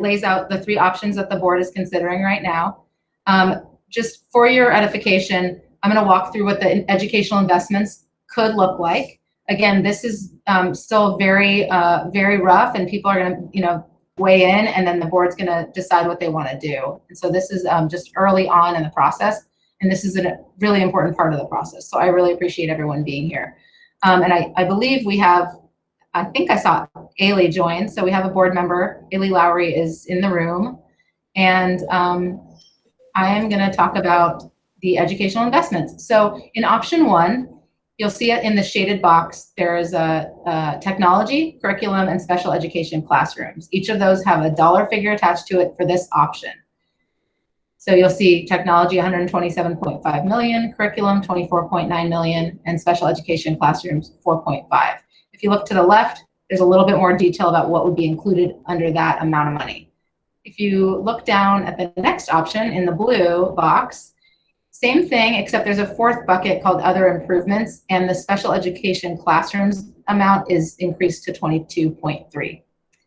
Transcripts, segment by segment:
lays out the 3 options that the board is considering right now. Just for your edification, I'm going to walk through what the educational investments could look like. Again, this is still very, very rough, and people are going to, weigh in, and then the board's going to decide what they want to do. And so this is just early on in the process, and this is a really important part of the process. So I really appreciate everyone being here. And I believe we have, I think I saw Ailey join. So we have a board member, Ailey Lowry is in the room. And I am going to talk about the educational investments. So in option 1, you'll see it in the shaded box. There is a technology, curriculum, and special education classrooms. Each of those have a dollar figure attached to it for this option. So you'll see technology, 127.5 million, curriculum, 24.9 million, and special education classrooms, 4.5. If you look to the left, there's a little bit more detail about what would be included under that amount of money. If you look down at the next option in the blue box, same thing, except there's a 4th bucket called other improvements, and the special education classrooms amount is increased to 22.3.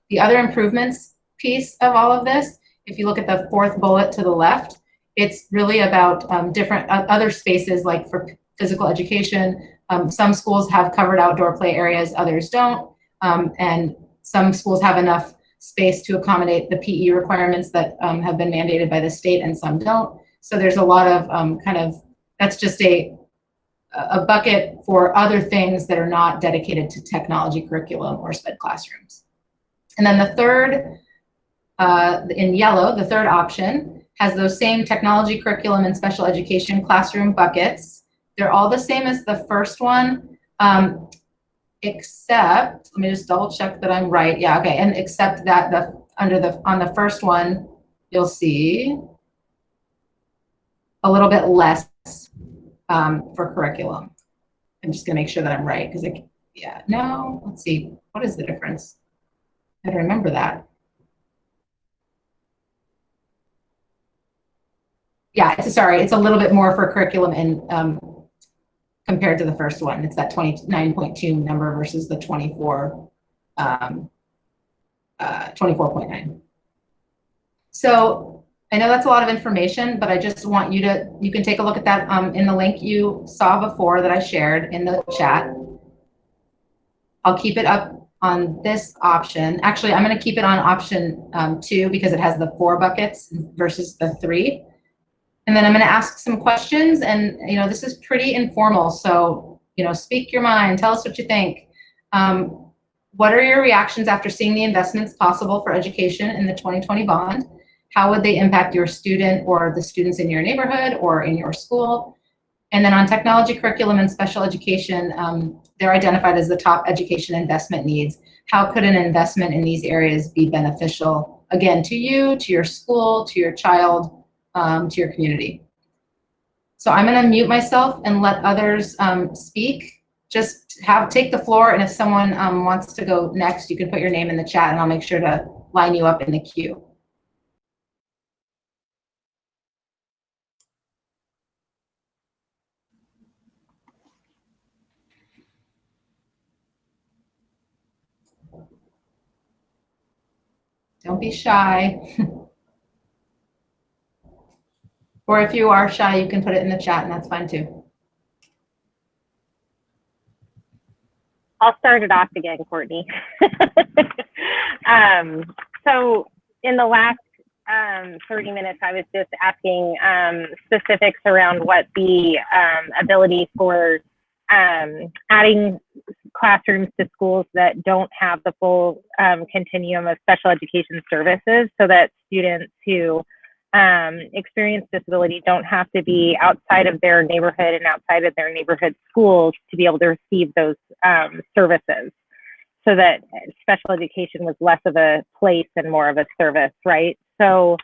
The other improvements piece of all of this, if you look at the 4th bullet to the left, it's really about different other spaces, like for physical education. Some schools have covered outdoor play areas, others don't, and some schools have enough space to accommodate the PE requirements that have been mandated by the state, and some don't. So there's a lot of that's just a bucket for other things that are not dedicated to technology curriculum or SPED classrooms. And then the third, in yellow, the third option has those same technology curriculum and special education classroom buckets. They're all the same as the first one, except, let me just double check that I'm right. Yeah, okay, and except that on the first one, you'll see a little bit less for curriculum. I'm just gonna make sure that I'm right, because let's see, what is the difference? I don't remember that. Yeah, it's a little bit more for curriculum and compared to the first one. It's that 29.2 number versus the 24.9. So I know that's a lot of information, but I just want you can take a look at that in the link you saw before that I shared in the chat. I'll keep it up on this option. Actually, I'm going to keep it on option 2 because it has the 4 buckets versus the 3. And then I'm going to ask some questions, and this is pretty informal. So speak your mind, tell us what you think. What are your reactions after seeing the investments possible for education in the 2020 bond? How would they impact your student or the students in your neighborhood or in your school? And then on technology, curriculum, and special education, they're identified as the top education investment needs. How could an investment in these areas be beneficial, again, to you, to your school, to your child, to your community? So I'm going to mute myself and let others speak. Just take the floor, and if someone wants to go next, you can put your name in the chat, and I'll make sure to line you up in the queue. Don't be shy. Or if you are shy, you can put it in the chat, and that's fine too. I'll start it off again, Courtney. So in the last 30 minutes, I was just asking specifics around what the ability for adding classrooms to schools that don't have the full continuum of special education services, so that students who experience disability don't have to be outside of their neighborhood and outside of their neighborhood schools to be able to receive those services, so that special education was less of a place and more of a service, right? So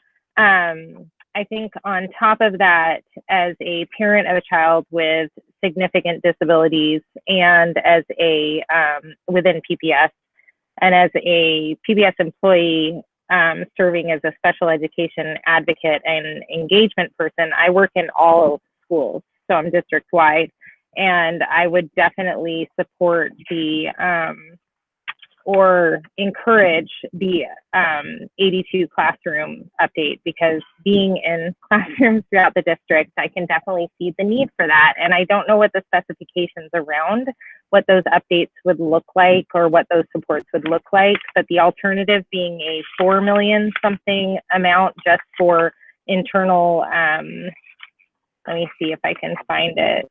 I think on top of that, as a parent of a child with significant disabilities, and as a within PPS, and as a PBS employee serving as a special education advocate and engagement person, I work in all schools, so I'm district-wide, and I would definitely support the or encourage the 82 classroom update, because being in classrooms throughout the district, I can definitely see the need for that. And I don't know what the specifications around what those updates would look like or what those supports would look like, but the alternative being a 4 million something amount just for internal, let me see if I can find it.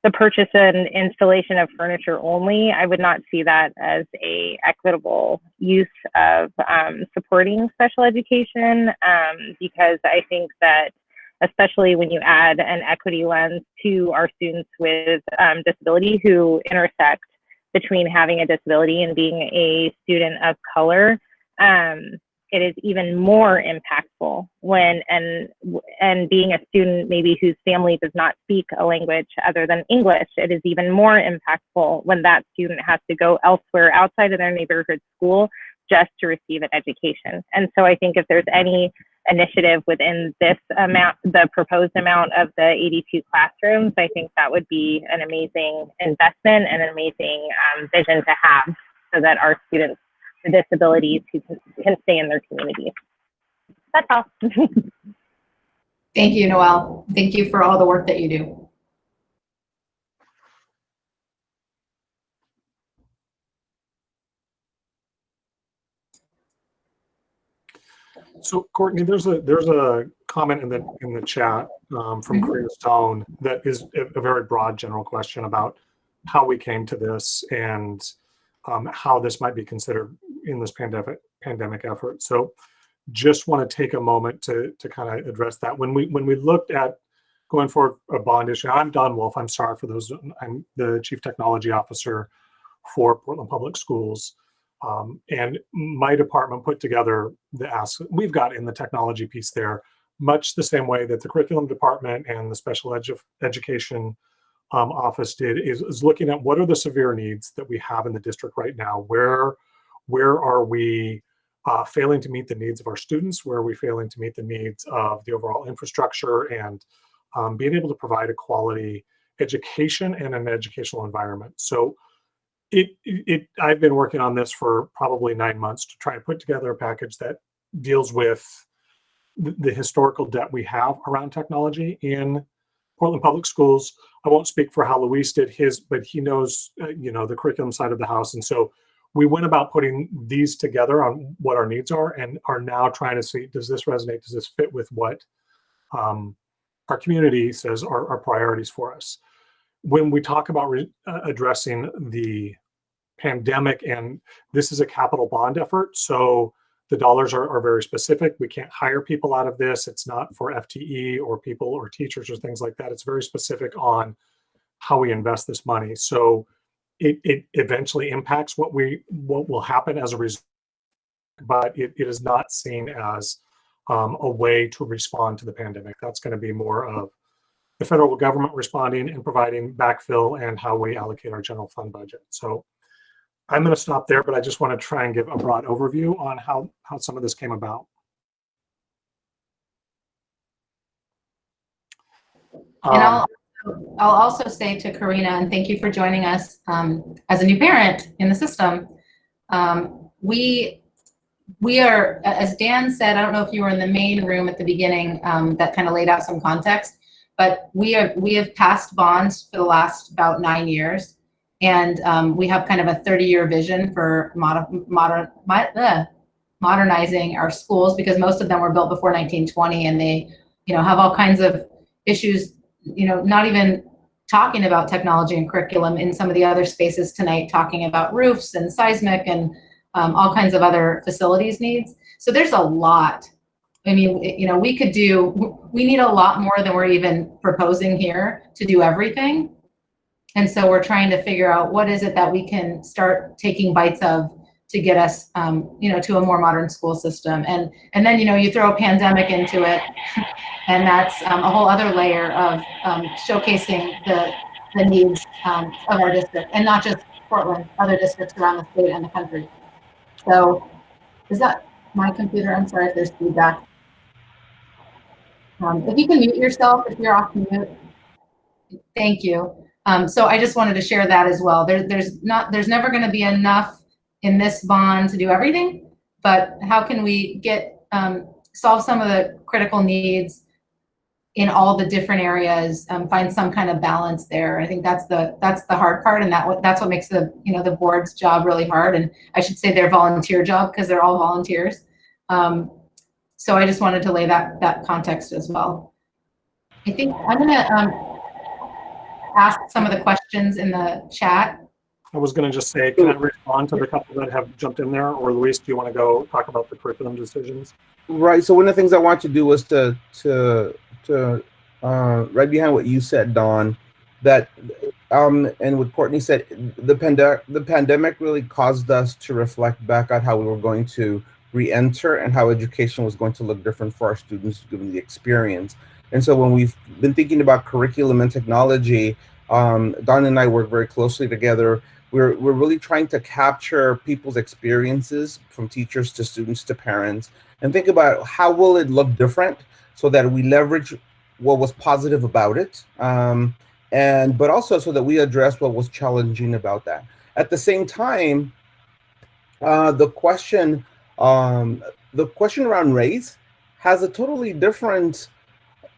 The purchase and installation of furniture only, I would not see that as a equitable use of supporting special education, because I think that especially when you add an equity lens to our students with disability who intersect between having a disability and being a student of color, it is even more impactful when, and being a student maybe whose family does not speak a language other than English, it is even more impactful when that student has to go elsewhere outside of their neighborhood school just to receive an education. And so I think if there's any initiative within this amount, the proposed amount of the 82 classrooms, I think that would be an amazing investment and an amazing vision to have, so that our students with disabilities who can stay in their communities. That's all. Thank you, Noelle. Thank you for all the work that you do. So Courtney, there's a comment in the chat from Karina Stone that is a very broad general question about how we came to this and how this might be considered in this pandemic effort. So just want to take a moment to kind of address that. When we looked at going for a bond issue, I'm Don Wolf. I'm sorry for those. I'm the Chief Technology Officer for Portland Public Schools. And my department put together the ask we've got in the technology piece there, much the same way that the curriculum department and the special education office did, is looking at what are the severe needs that we have in the district right now. Where are we failing to meet the needs of our students? Where are we failing to meet the needs of the overall infrastructure, and being able to provide a quality education and an educational environment? So I've been working on this for probably 9 months to try and put together a package that deals with the historical debt we have around technology in Portland Public Schools. I won't speak for how Luis did his, but he knows, the curriculum side of the house. And so we went about putting these together on what our needs are, and are now trying to see, does this resonate? Does this fit with what our community says are priorities for us? When we talk about addressing the pandemic, and this is a capital bond effort, so the dollars are very specific. We can't hire people out of this. It's not for FTE or people or teachers or things like that. It's very specific on how we invest this money. So it eventually impacts what will happen as a result, but it is not seen as a way to respond to the pandemic. That's going to be more of the federal government responding and providing backfill and how we allocate our general fund budget. So I'm going to stop there, but I just want to try and give a broad overview on how some of this came about. And I'll also say to Karina, and thank you for joining us as a new parent in the system. We are, as Dan said, I don't know if you were in the main room at the beginning that kind of laid out some context, but we have passed bonds for the last about 9 years, and we have kind of a 30-year vision for modernizing our schools, because most of them were built before 1920, and they, have all kinds of issues. Not even talking about technology and curriculum in some of the other spaces tonight, talking about roofs and seismic and all kinds of other facilities needs. So there's a lot. I mean, we need a lot more than we're even proposing here to do everything. And so we're trying to figure out what is it that we can start taking bites of to get us, to a more modern school system. And then, you throw a pandemic into it, and that's a whole other layer of showcasing the needs of our district, and not just Portland, other districts around the state and the country. So is that my computer? I'm sorry if there's feedback. If you can mute yourself, if you're off mute, thank you. So I just wanted to share that as well. There's never going to be enough in this bond to do everything, but how can we get solve some of the critical needs in all the different areas, find some kind of balance there. I think that's the hard part, and that's what makes the the board's job really hard, and I should say their volunteer job, because they're all volunteers. So I just wanted to lay that context as well. I think I'm gonna ask some of the questions in the chat. I was going to just say, can I respond to the couple that have jumped in there? Or Luis, do you want to go talk about the curriculum decisions? Right. So one of the things I want to do was to right behind what you said, Dawn, that and what Courtney said, the pandemic really caused us to reflect back on how we were going to re-enter and how education was going to look different for our students given the experience. And so when we've been thinking about curriculum and technology, Dawn and I work very closely together. We're really trying to capture people's experiences, from teachers to students to parents, and think about how will it look different so that we leverage what was positive about it, but also so that we address what was challenging about that. At the same time, the question around race has a totally different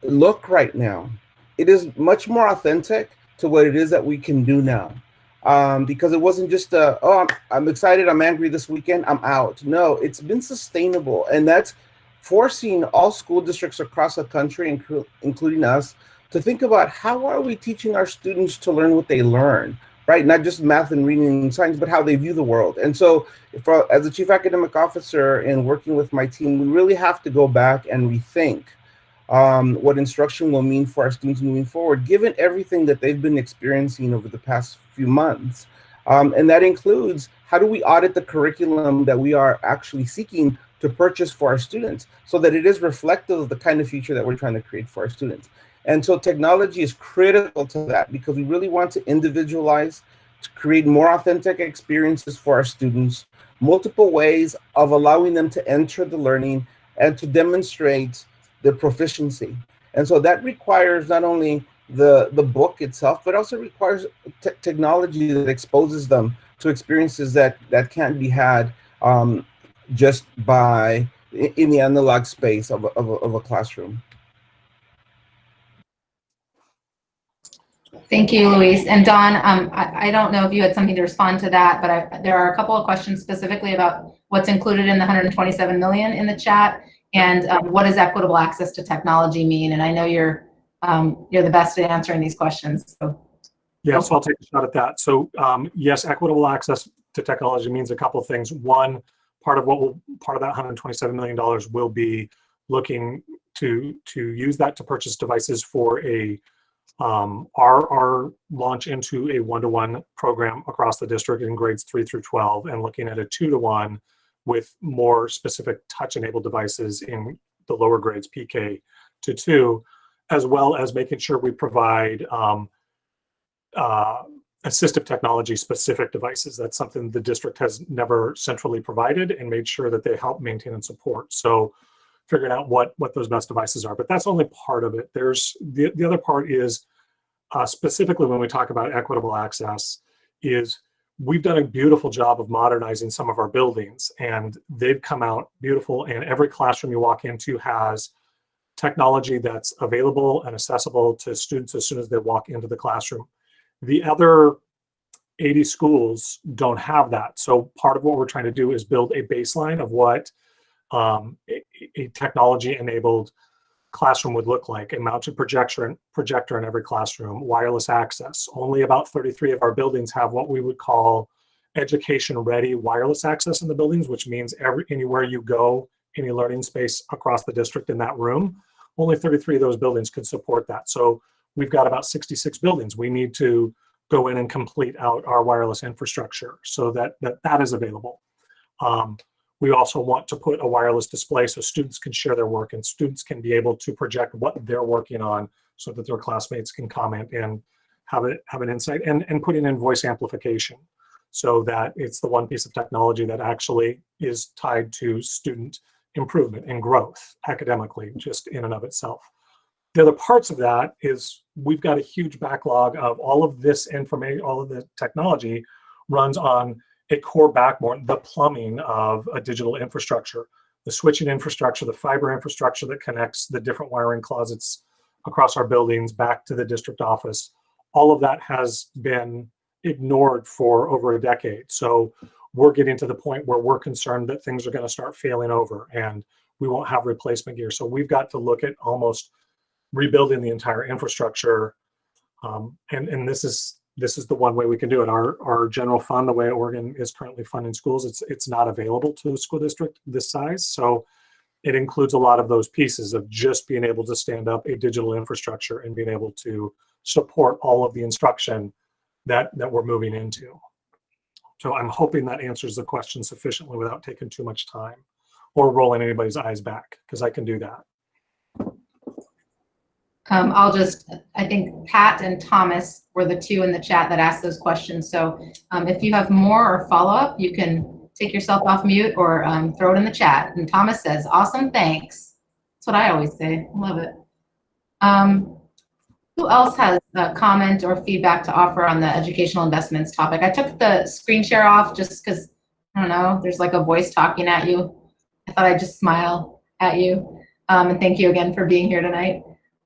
look right now. It is much more authentic to what it is that we can do now. Because it wasn't just I'm excited, I'm angry this weekend, I'm out. No, it's been sustainable, and that's forcing all school districts across the country, including us, to think about how are we teaching our students to learn what they learn, right? Not just math and reading and science, but how they view the world. And so as a chief academic officer and working with my team, we really have to go back and rethink what instruction will mean for our students moving forward, given everything that they've been experiencing over the past few months. And that includes, how do we audit the curriculum that we are actually seeking to purchase for our students so that it is reflective of the kind of future that we're trying to create for our students. And so technology is critical to that, because we really want to individualize, to create more authentic experiences for our students, multiple ways of allowing them to enter the learning and to demonstrate their proficiency. And so that requires not only the book itself, but also requires technology that exposes them to experiences that can't be had just in the analog space of a classroom. Thank you, Luis. And Dawn, I don't know if you had something to respond to that, but there are a couple of questions specifically about what's included in the 127 million in the chat, and what does equitable access to technology mean? And I know you're the best at answering these questions. So. Yeah, so I'll take a shot at that. So yes, equitable access to technology means a couple of things. One, part of that $127 million will be looking to use that to purchase devices for our launch into a one-to-one program across the district in grades 3 through 12, and looking at a 2-to-1 with more specific touch-enabled devices in the lower grades, PK to 2, as well as making sure we provide assistive technology specific devices. That's something the district has never centrally provided, and made sure that they help maintain and support. So figuring out what those best devices are, but that's only part of it. There's the other part is specifically when we talk about equitable access, is we've done a beautiful job of modernizing some of our buildings, and they've come out beautiful, and every classroom you walk into has technology that's available and accessible to students as soon as they walk into the classroom. The other 80 schools don't have that. So part of what we're trying to do is build a baseline of what a technology-enabled classroom would look like. A mounted projector in every classroom, wireless access. Only about 33 of our buildings have what we would call education-ready wireless access in the buildings, which means anywhere you go, any learning space across the district in that room, only 33 of those buildings could support that. So we've got about 66 buildings. We need to go in and complete out our wireless infrastructure so that is available. We also want to put a wireless display so students can share their work, and students can be able to project what they're working on so that their classmates can comment and have an insight, and putting in voice amplification so that it's the one piece of technology that actually is tied to student improvement and growth academically, just in and of itself. The other parts of that is we've got a huge backlog of all of this information, all of the technology runs on a core backbone, the plumbing of a digital infrastructure, the switching infrastructure, the fiber infrastructure that connects the different wiring closets across our buildings back to the district office. All of that has been ignored for over a decade. So we're getting to the point where we're concerned that things are going to start failing over and we won't have replacement gear. So we've got to look at almost rebuilding the entire infrastructure. And this is the one way we can do it. Our general fund, the way Oregon is currently funding schools, it's not available to a school district this size. So it includes a lot of those pieces of just being able to stand up a digital infrastructure and being able to support all of the instruction that we're moving into. So I'm hoping that answers the question sufficiently without taking too much time or rolling anybody's eyes back, because I can do that. I think Pat and Thomas were the two in the chat that asked those questions. So if you have more or follow-up, you can take yourself off mute or throw it in the chat. And Thomas says, awesome, thanks. That's what I always say, love it. Who else has a comment or feedback to offer on the educational investments topic? I took the screen share off just because, I don't know, there's like a voice talking at you. I thought I'd just smile at you. And thank you again for being here tonight.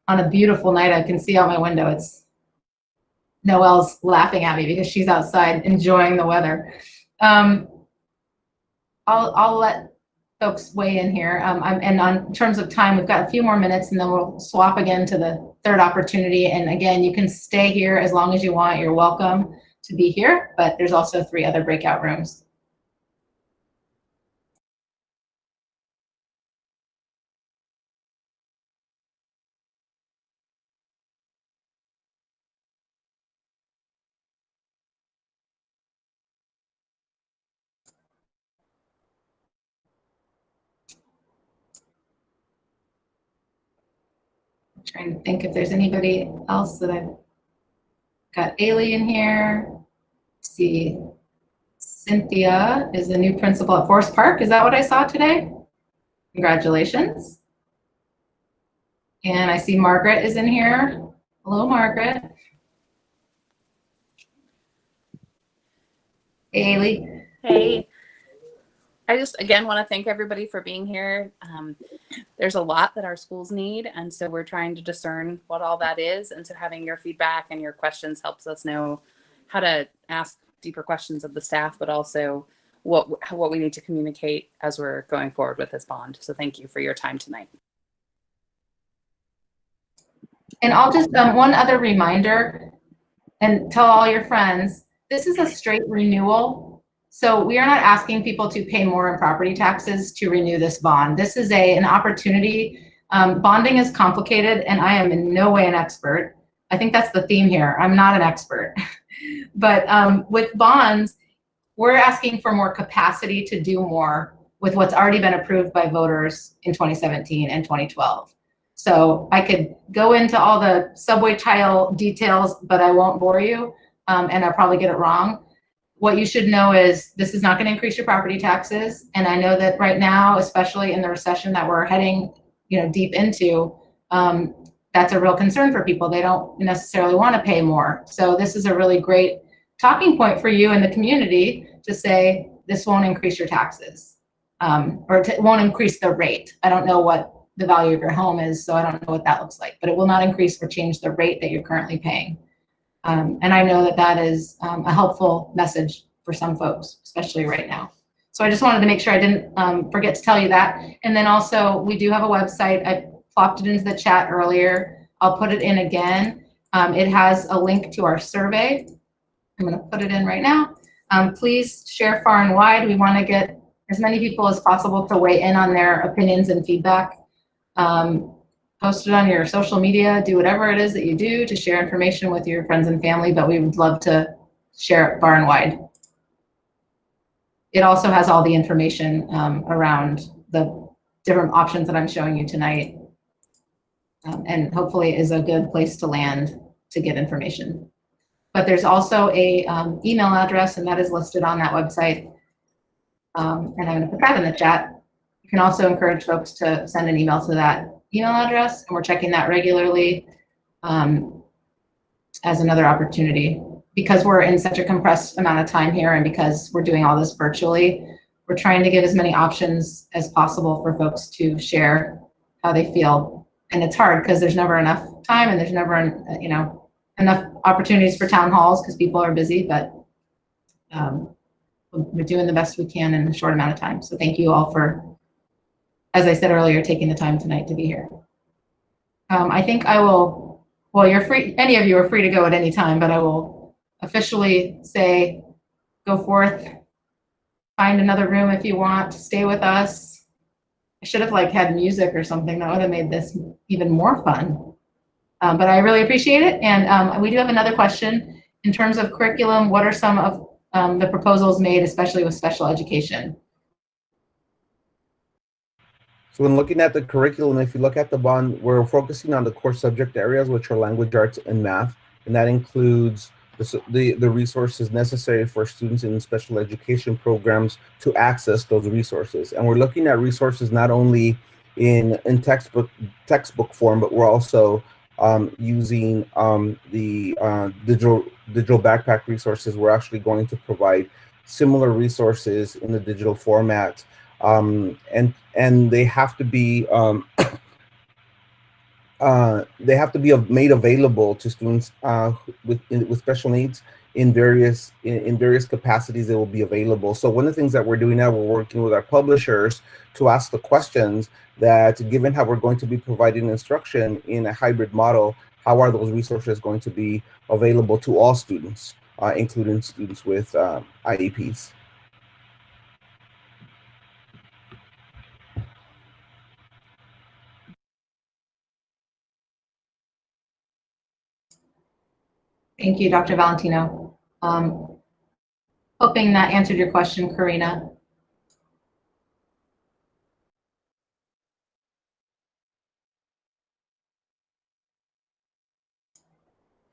On a beautiful night, I can see out my window. It's Noelle's laughing at me because she's outside enjoying the weather. I'll let folks weigh in here. And on terms of time, we've got a few more minutes and then we'll swap again to the third opportunity. And again, you can stay here as long as you want. You're welcome to be here, but there's also 3 other breakout rooms. Trying to think if there's anybody else that I've got. Ailey in here. Let's see, Cynthia is the new principal at Forest Park. Is that what I saw today? Congratulations. And I see Margaret is in here. Hello, Margaret. Hey, Ailey. Hey. I just, again, want to thank everybody for being here. There's a lot that our schools need, and so we're trying to discern what all that is. And so having your feedback and your questions helps us know how to ask deeper questions of the staff, but also what we need to communicate as we're going forward with this bond. So thank you for your time tonight. And I'll just, one other reminder, and tell all your friends, this is a straight renewal. So we are not asking people to pay more in property taxes to renew this bond. This is an opportunity. Bonding is complicated, and I am in no way an expert. I think that's the theme here. I'm not an expert. But with bonds, we're asking for more capacity to do more with what's already been approved by voters in 2017 and 2012. So I could go into all the subway tile details, but I won't bore you, and I'll probably get it wrong. What you should know is this is not going to increase your property taxes. And I know that right now, especially in the recession that we're heading, deep into, that's a real concern for people. They don't necessarily want to pay more. So this is a really great talking point for you in the community to say this won't increase your taxes, or it won't increase the rate. I don't know what the value of your home is, so I don't know what that looks like, but it will not increase or change the rate that you're currently paying. And I know that that is a helpful message for some folks, especially right now. So I just wanted to make sure I didn't forget to tell you that. And then also, we do have a website. I plopped it into the chat earlier. I'll put it in again. It has a link to our survey. I'm going to put it in right now. Please share far and wide. We want to get as many people as possible to weigh in on their opinions and feedback. Post it on your social media, do whatever it is that you do to share information with your friends and family, but we would love to share it far and wide. It also has all the information around the different options that I'm showing you tonight, and hopefully is a good place to land to get information. But there's also a email address, and that is listed on that website, and I'm going to put that in the chat. You can also encourage folks to send an email to that email address, and we're checking that regularly as another opportunity. Because we're in such a compressed amount of time here and because we're doing all this virtually, we're trying to give as many options as possible for folks to share how they feel. And it's hard because there's never enough time and there's never, enough opportunities for town halls because people are busy, but we're doing the best we can in a short amount of time. So thank you all for, as I said earlier, taking the time tonight to be here. I think I will, well, you're free, any of you are free to go at any time, but I will officially say, go forth, find another room if you want, stay with us. I should have had music or something. That would have made this even more fun. But I really appreciate it. And we do have another question. In terms of curriculum, what are some of the proposals made, especially with special education? So when looking at the curriculum, if you look at the bond, we're focusing on the core subject areas, which are language arts and math. And that includes the resources necessary for students in special education programs to access those resources. And we're looking at resources not only in textbook form, but we're also using the digital backpack resources. We're actually going to provide similar resources in the digital format, and they have to be made available to students with special needs in various capacities. They will be available. So one of the things that we're doing now, we're working with our publishers to ask the questions that, given how we're going to be providing instruction in a hybrid model, how are those resources going to be available to all students, including students with IEPs? Thank you, Dr. Valentino. Hoping that answered your question, Karina.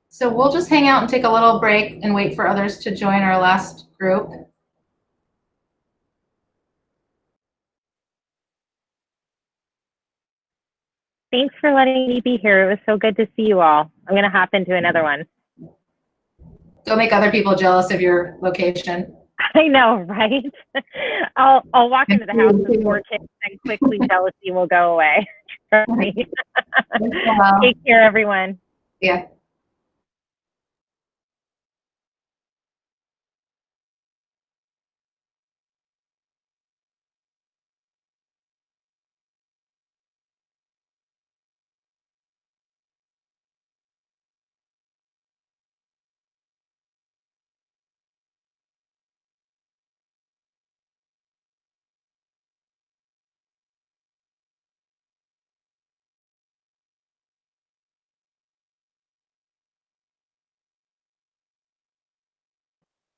So we'll just hang out and take a little break and wait for others to join our last group. Thanks for letting me be here. It was so good to see you all. I'm going to hop into another one. Go make other people jealous of your location. I know, right? I'll walk into the house with 4 kids and quickly jealousy will go away. Trust me. Take care, everyone. Yeah.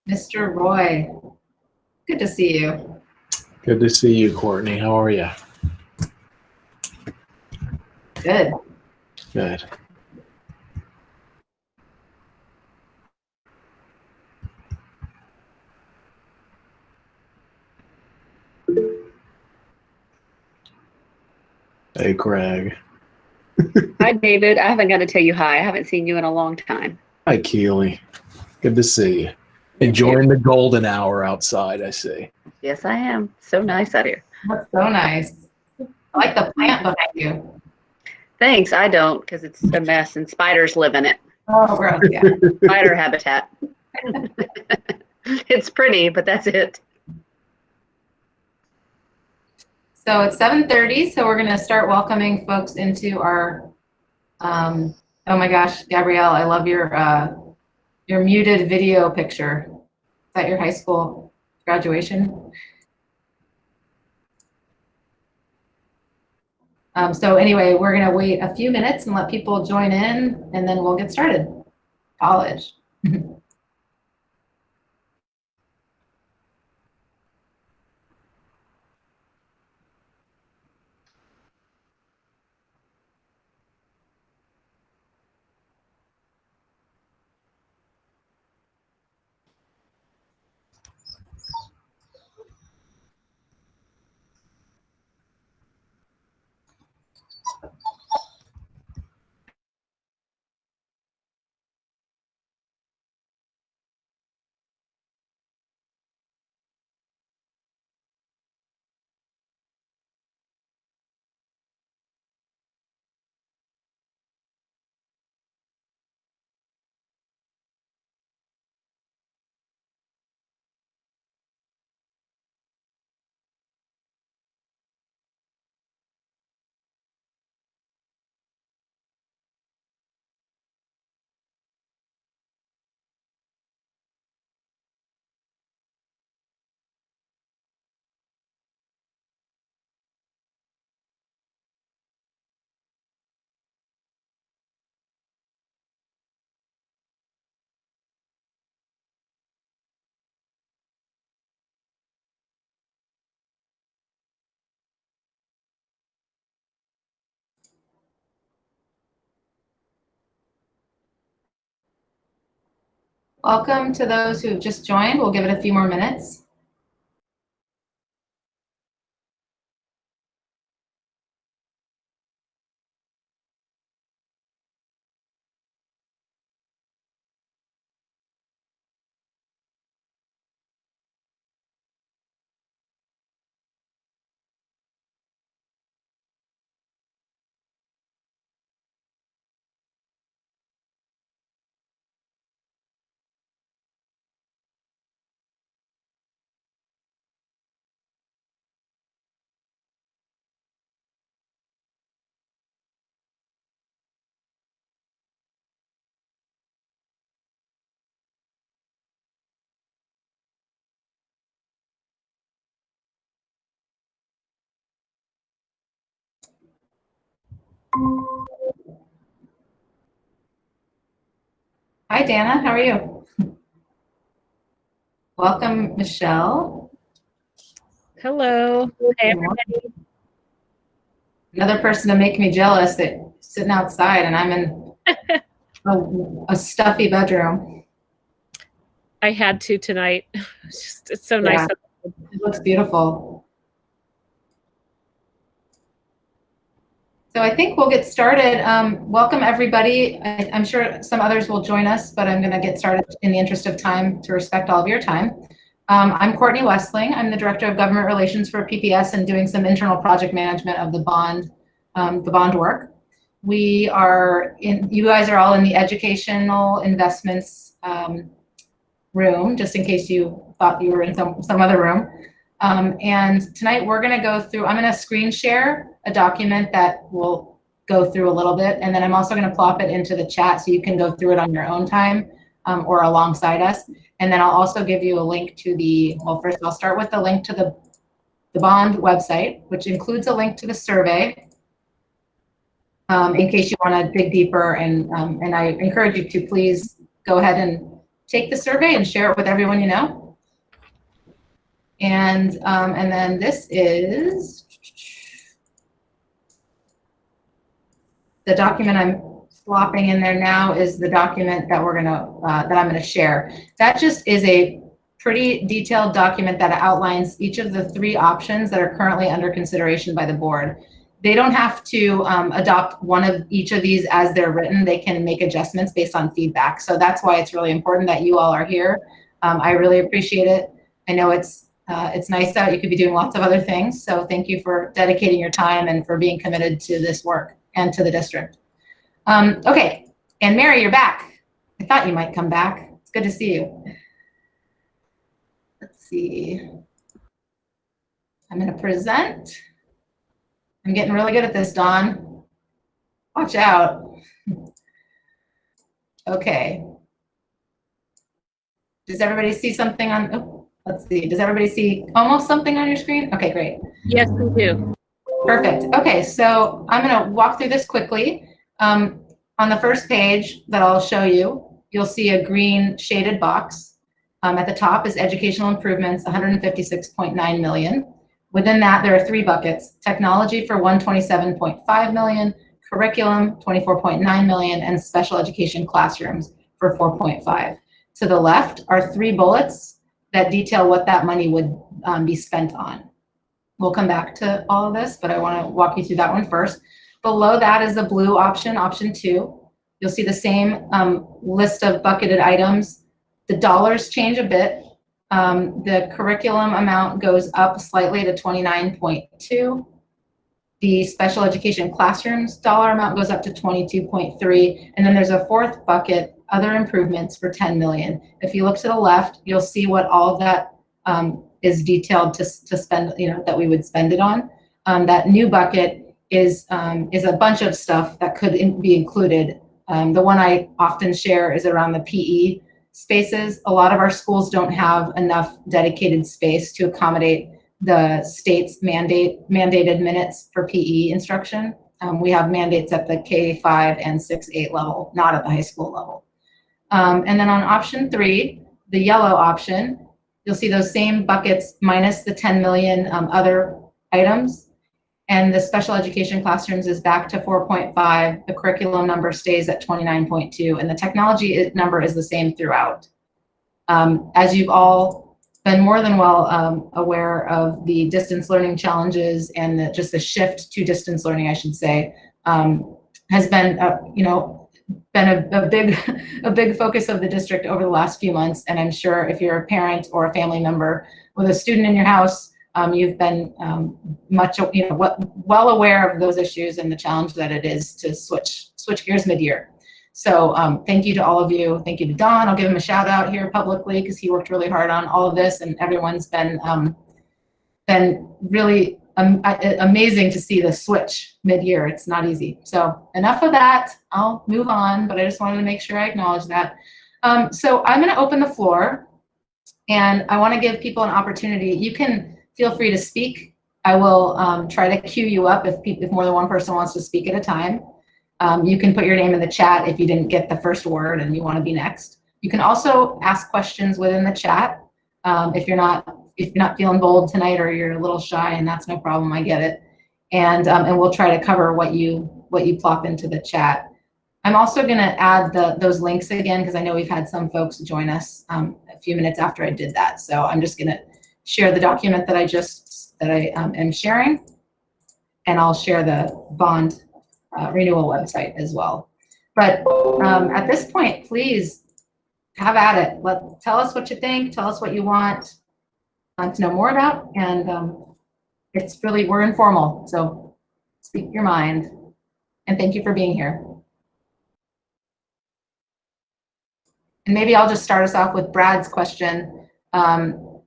Mr. Roy, good to see you. Good to see you, Courtney. How are you? Good. Good. Hey, Craig. Hi, David. I haven't got to tell you hi. I haven't seen you in a long time. Hi, Keely. Good to see you. Enjoying the golden hour outside, I see. Yes, I am. So nice out here. That's so nice. I like the plant behind you. Thanks. I don't, because it's a mess and spiders live in it. Oh, gross. Yeah. Spider habitat. It's pretty, but that's it. So it's 7:30, so we're going to start welcoming folks into our, oh my gosh, Gabrielle, I love your muted video picture. Is that your high school graduation? So anyway, we're going to wait a few minutes and let people join in, and then we'll get started. College. Welcome to those who have just joined. We'll give it a few more minutes. Hi, Dana. How are you? Welcome, Michelle. Hello. Hey, everybody. Another person to make me jealous that sitting outside and I'm in a stuffy bedroom. I had to tonight. It's so nice. Yeah, it looks beautiful. So I think we'll get started. Welcome, everybody. I'm sure some others will join us, but I'm going to get started in the interest of time to respect all of your time. I'm Courtney Westling. I'm the Director of Government Relations for PPS and doing some internal project management of the bond work. You guys are all in the educational investments room, just in case you thought you were in some other room. And tonight we're going to go through, I'm going to screen share a document that we'll go through a little bit, and then I'm also going to plop it into the chat so you can go through it on your own time or alongside us. And then I'll also give you a link to first I'll start with the link to the bond website, which includes a link to the survey in case you want to dig deeper. And I encourage you to please go ahead and take the survey and share it with everyone you know. And then this is the document I'm flopping in there now is the document that I'm gonna share. That just is a pretty detailed document that outlines each of the 3 options that are currently under consideration by the board. They don't have to adopt one of each of these as they're written. They can make adjustments based on feedback. So that's why it's really important that you all are here. I really appreciate it. I know it's nice out. You could be doing lots of other things. So thank you for dedicating your time and for being committed to this work and to the district. Okay, and Mary, you're back. I thought you might come back. It's good to see you. Let's see. I'm going to present. I'm getting really good at this, Dawn. Watch out. Okay. Does everybody see something on, oh, let's see. Does everybody see almost something on your screen? Okay, great. Yes, we do. Perfect. Okay, so I'm going to walk through this quickly. On the first page that I'll show you, you'll see a green shaded box. At the top is educational improvements, 156.9 million. Within that, there are 3 buckets: technology for 127.5 million, curriculum 24.9 million, and special education classrooms for 4.5. To the left are 3 bullets that detail what that money would be spent on. We'll come back to all of this, but I want to walk you through that one first. Below that is the blue option, option 2. You'll see the same list of bucketed items. The dollars change a bit. The curriculum amount goes up slightly to 29.2. The special education classrooms dollar amount goes up to 22.3. And then there's a 4th bucket, other improvements, for 10 million. If you look to the left, you'll see what all of that is detailed to spend, that we would spend it on. That new bucket is a bunch of stuff that could be included. The one I often share is around the PE spaces. A lot of our schools don't have enough dedicated space to accommodate the state's mandated minutes for PE instruction. We have mandates at the K-5 and 6-8 level, not at the high school level. And then on option 3, the yellow option, you'll see those same buckets minus the 10 million other items. And the special education classrooms is back to 4.5. The curriculum number stays at 29.2, and the technology number is the same throughout. As you've all been more than well aware of the distance learning challenges and just the shift to distance learning, I should say, has been, been a big focus of the district over the last few months. And I'm sure if you're a parent or a family member with a student in your house, you've been well aware of those issues and the challenge that it is to switch gears mid-year. So thank you to all of you. Thank you to Don. I'll give him a shout out here publicly because he worked really hard on all of this, and everyone's been really amazing to see the switch mid-year. It's not easy. So enough of that. I'll move on, but I just wanted to make sure I acknowledge that. So I'm going to open the floor, and I want to give people an opportunity. You can feel free to speak. I will try to queue you up if more than one person wants to speak at a time. You can put your name in the chat if you didn't get the first word and you want to be next. You can also ask questions within the chat if you're not feeling bold tonight or you're a little shy, and that's no problem. I get it. And we'll try to cover what you plop into the chat. I'm also going to add those links again because I know we've had some folks join us a few minutes after I did that. So I'm just going to share the document that I am sharing, and I'll share the bond renewal website as well. But at this point, please have at it. Tell us what you think. Tell us what you want to know more about. And we're informal, so speak your mind. And thank you for being here. And maybe I'll just start us off with Brad's question.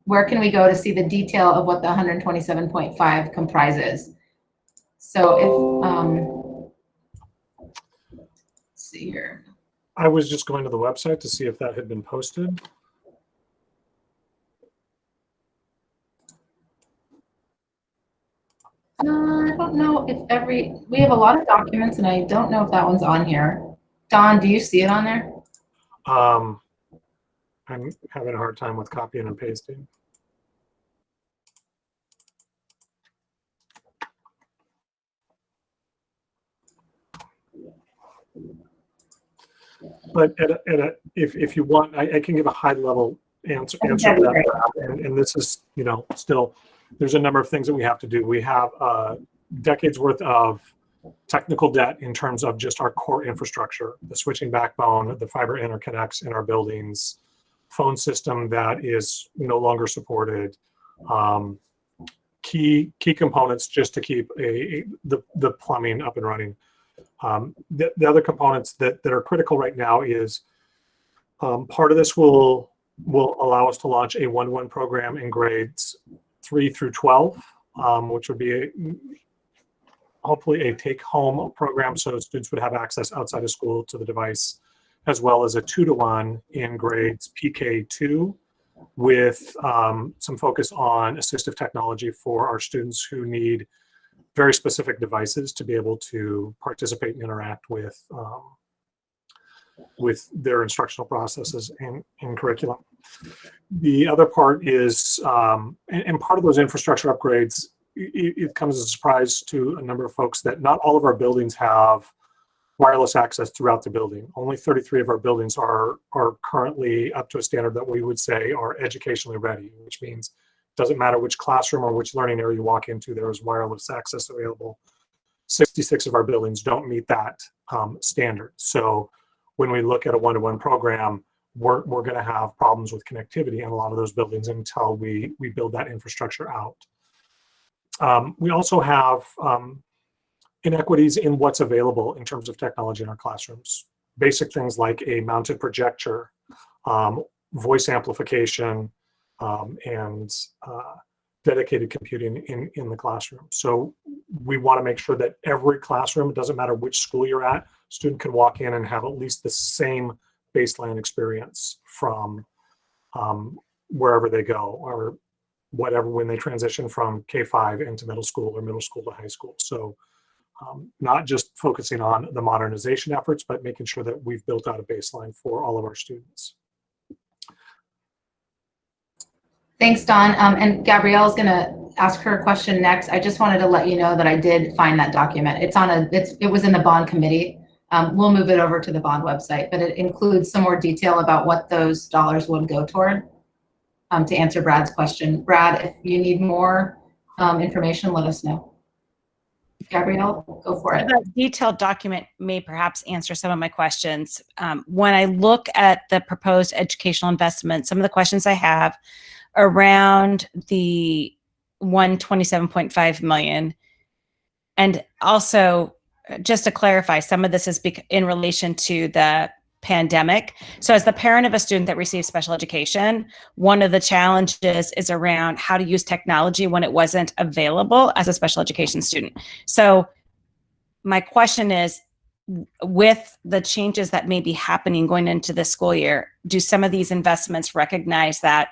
Where can we go to see the detail of what the 127.5 comprises? So let's see here. I was just going to the website to see if that had been posted. I don't know if we have a lot of documents, and I don't know if that one's on here. Don, do you see it on there? I'm having a hard time with copying and pasting. But if you want, I can give a high level answer to that. And this is, still, there's a number of things that we have to do. We have decades worth of technical debt in terms of just our core infrastructure, the switching backbone, the fiber interconnects in our buildings, phone system that is no longer supported, key components just to keep the plumbing up and running. The other components that are critical right now is part of this will allow us to launch a 1-to-1 program in grades 3 through 12, which would be hopefully a take-home program, so students would have access outside of school to the device, as well as a 2-to-1 in grades PK2 with some focus on assistive technology for our students who need very specific devices to be able to participate and interact with their instructional processes and curriculum. The other part is, and part of those infrastructure upgrades, it comes as a surprise to a number of folks that not all of our buildings have wireless access throughout the building. Only 33 of our buildings are currently up to a standard that we would say are educationally ready, which means it doesn't matter which classroom or which learning area you walk into, there is wireless access available. 66 of our buildings don't meet that standard. So when we look at a 1-to-1 program, we're going to have problems with connectivity in a lot of those buildings until we build that infrastructure out. We also have inequities in what's available in terms of technology in our classrooms. Basic things like a mounted projector, voice amplification, and dedicated computing in the classroom. So we want to make sure that every classroom, it doesn't matter which school you're at, student can walk in and have at least the same baseline experience from wherever they go, or whatever, when they transition from K-5 into middle school or middle school to high school. So not just focusing on the modernization efforts, but making sure that we've built out a baseline for all of our students. Thanks, Don. And Gabrielle's going to ask her question next. I just wanted to let you know that I did find that document. It was in the bond committee we'll move it over to the bond website, but it includes some more detail about what those dollars would go toward. To answer Brad's question, Brad, if you need more information, let us know. Gabrielle, go for it. That detailed document may perhaps answer some of my questions. When I look at the proposed educational investment, some of the questions I have around the 127.5 million, and also just to clarify, some of this is in relation to the pandemic. So as the parent of a student that receives special education, one of the challenges is around how to use technology when it wasn't available as a special education student. So my question is, with the changes that may be happening going into this school year, do some of these investments recognize that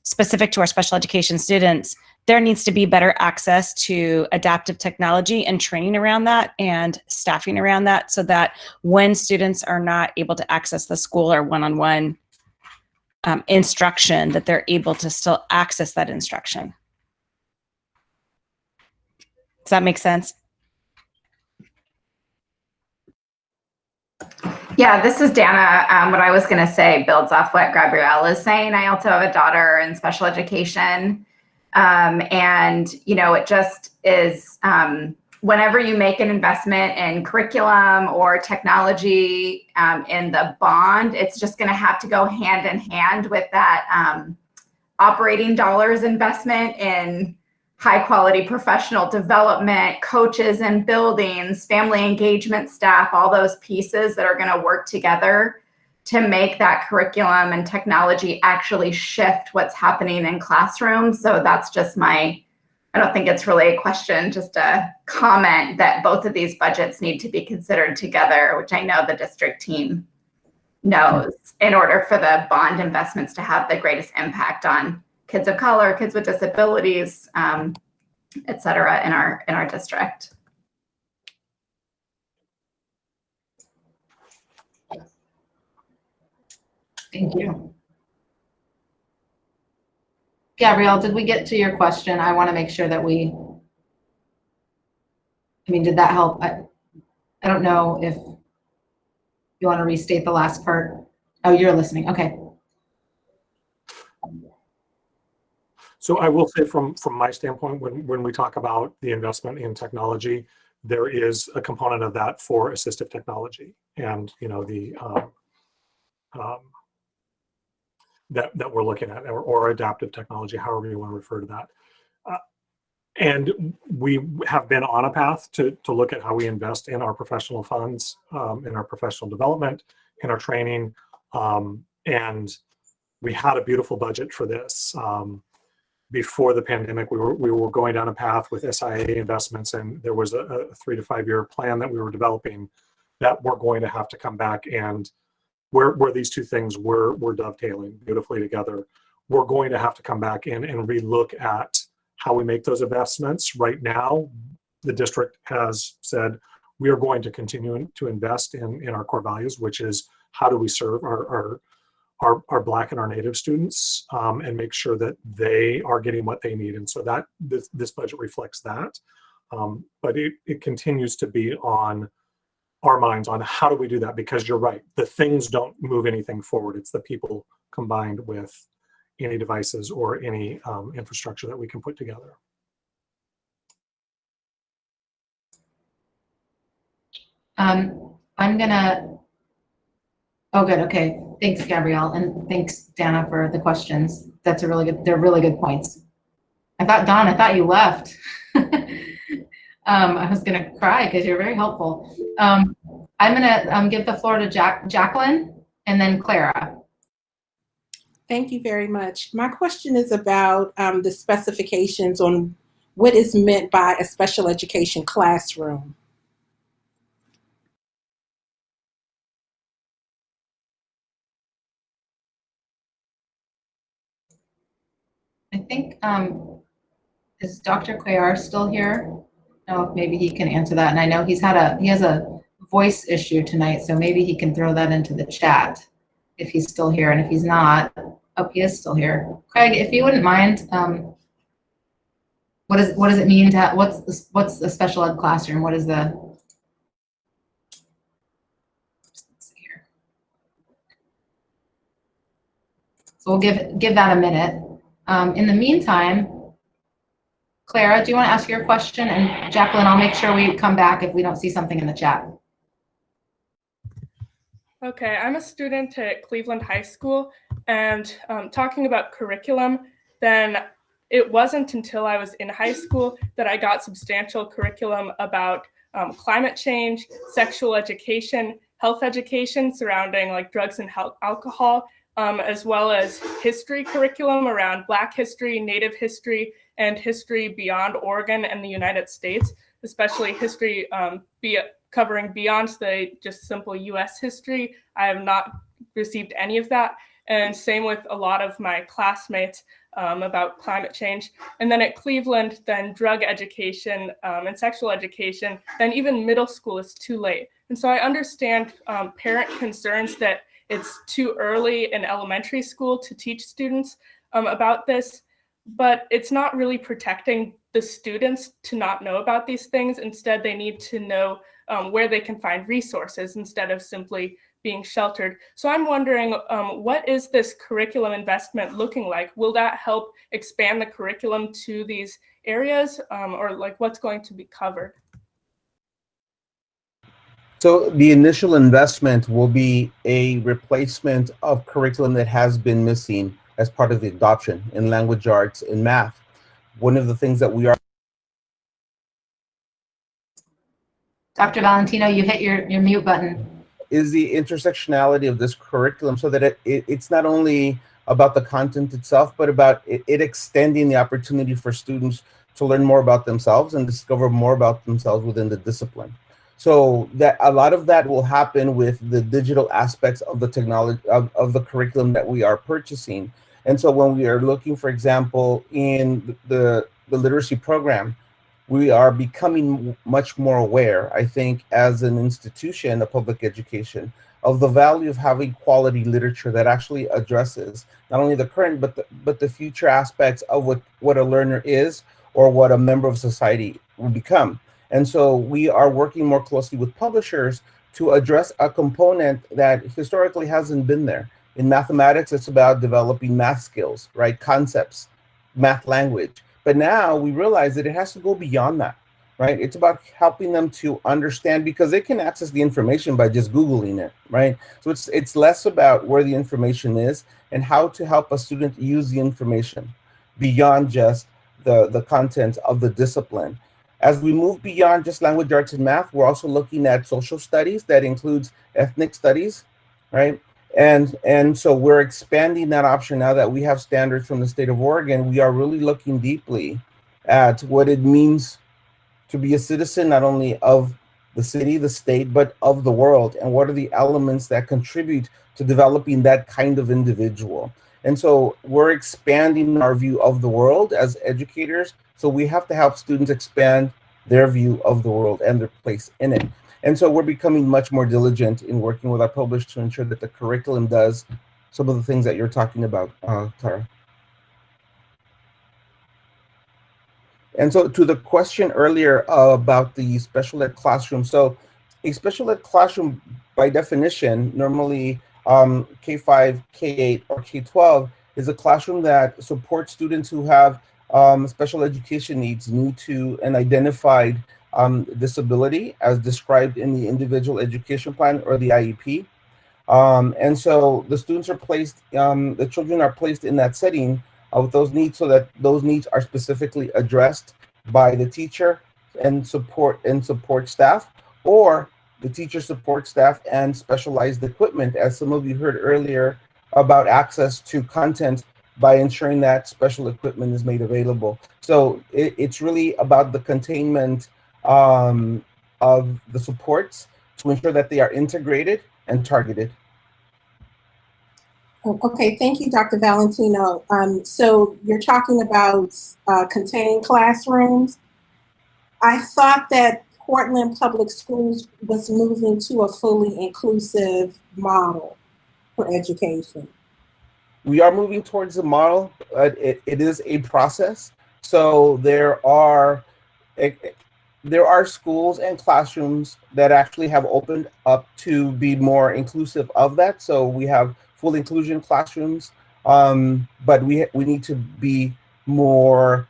specific to our special education students, there needs to be better access to adaptive technology and training around that and staffing around that, so that when students are not able to access the school or one-on-one instruction, that they're able to still access that instruction? Does that make sense? Yeah, this is Dana. What I was going to say builds off what Gabrielle is saying. I also have a daughter in special education. And, you know, it just is, whenever you make an investment in curriculum or technology in the bond, it's just going to have to go hand in hand with that operating dollars investment in high quality professional development, coaches and buildings, family engagement staff, all those pieces that are going to work together to make that curriculum and technology actually shift what's happening in classrooms. So that's just I don't think it's really a question, just a comment that both of these budgets need to be considered together, which I know the district team knows, in order for the bond investments to have the greatest impact on kids of color, kids with disabilities, et cetera, in our district. Thank you. Gabrielle, did we get to your question? I want to make sure that did that help? I don't know if you want to restate the last part. Oh, you're listening. Okay. So I will say from my standpoint, when we talk about the investment in technology, there is a component of that for assistive technology, and you know that we're looking at, or adaptive technology, however you want to refer to that. And we have been on a path to look at how we invest in our professional funds, in our professional development, in our training, and we had a beautiful budget for this. Before the pandemic, we were going down a path with SIA investments, and there was a 3 to 5 year plan that we were developing that we're going to have to come back, and where these two things were dovetailing beautifully together. We're going to have to come back in and relook at how we make those investments. Right now, the district has said we are going to continue to invest in our core values, which is how do we serve our Black and our Native students, and make sure that they are getting what they need. And so that this budget reflects that. But it continues to be on our minds on how do we do that, because you're right, the things don't move anything forward. It's the people combined with any devices or any infrastructure that we can put together. I'm gonna, oh good, okay. Thanks, Gabrielle, and thanks, Dana, for the questions. They're really good points. Don, I thought you left. I was gonna cry because you're very helpful. I'm gonna give the floor to Jacqueline and then Clara. Thank you very much. My question is about the specifications on what is meant by a special education classroom. I think, is Dr. Cuellar still here? No, maybe he can answer that. And I know he has a voice issue tonight, so maybe he can throw that into the chat if he's still here. And if he's not, oh, he is still here. Craig, if you wouldn't mind, what does it mean to have, what's the special ed classroom? What is the? So we'll give that a minute. In the meantime, Clara, do you want to ask your question? And Jacqueline, I'll make sure we come back if we don't see something in the chat. Okay, I'm a student at Cleveland High School, and talking about curriculum, then it wasn't until I was in high school that I got substantial curriculum about climate change, sexual education, health education surrounding like drugs and alcohol, as well as history curriculum around Black history, Native history, and history beyond Oregon and the United States, especially history covering beyond the just simple US history. I have not received any of that. And same with a lot of my classmates about climate change. And then at Cleveland, then drug education and sexual education, then even middle school is too late. And so I understand parent concerns that it's too early in elementary school to teach students about this, but it's not really protecting the students to not know about these things. Instead, they need to know where they can find resources instead of simply being sheltered. So I'm wondering, what is this curriculum investment looking like? Will that help expand the curriculum to these areas, or like what's going to be covered? So the initial investment will be a replacement of curriculum that has been missing as part of the adoption in language arts and math. One of the things that we are... Dr. Valentino, you hit your mute button. Is the intersectionality of this curriculum, so that it's not only about the content itself, but about it extending the opportunity for students to learn more about themselves and discover more about themselves within the discipline. So that a lot of that will happen with the digital aspects of the technology of the curriculum that we are purchasing. And so when we are looking, for example, in the literacy program, we are becoming much more aware, I think, as an institution of public education, of the value of having quality literature that actually addresses not only the current, but the future aspects of what a learner is or what a member of society will become. And so we are working more closely with publishers to address a component that historically hasn't been there. In mathematics, it's about developing math skills, right? Concepts, math language. But now we realize that it has to go beyond that, right? It's about helping them to understand, because they can access the information by just Googling it, right? So it's less about where the information is and how to help a student use the information beyond just the content of the discipline. As we move beyond just language arts and math, we're also looking at social studies that includes ethnic studies, right? And so we're expanding that option now that we have standards from the state of Oregon. We are really looking deeply at what it means to be a citizen, not only of the city, the state, but of the world, and what are the elements that contribute to developing that kind of individual. And so we're expanding our view of the world as educators, so we have to help students expand their view of the world and their place in it. And so we're becoming much more diligent in working with our publishers to ensure that the curriculum does some of the things that you're talking about, Clara. And so to the question earlier about the special ed classroom. So a special ed classroom, by definition, normally K-5, K-8, or K-12 is a classroom that supports students who have special education needs due to an identified disability as described in the individual education plan or the IEP. And so the students are placed, the children are placed in that setting with those needs, so that those needs are specifically addressed by the teacher and support staff, or the teacher, support staff, and specialized equipment, as some of you heard earlier about access to content, by ensuring that special equipment is made available. So it's really about the containment of the supports to ensure that they are integrated and targeted. Okay, thank you, Dr. Valentino. So you're talking about contained classrooms. I thought that Portland Public Schools was moving to a fully inclusive model for education. We are moving towards the model, but it is a process. So there are schools and classrooms that actually have opened up to be more inclusive of that. So we have full inclusion classrooms But we need to be more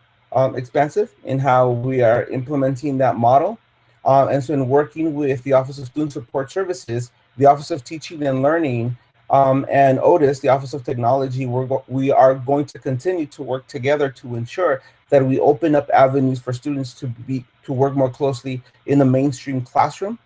expansive in how we are implementing that model. And so in working with the Office of Student Support Services, the Office of Teaching and Learning, and Otis, the Office of Technology, we are going to continue to work together to ensure that we open up avenues for students to work more closely in the mainstream classroom.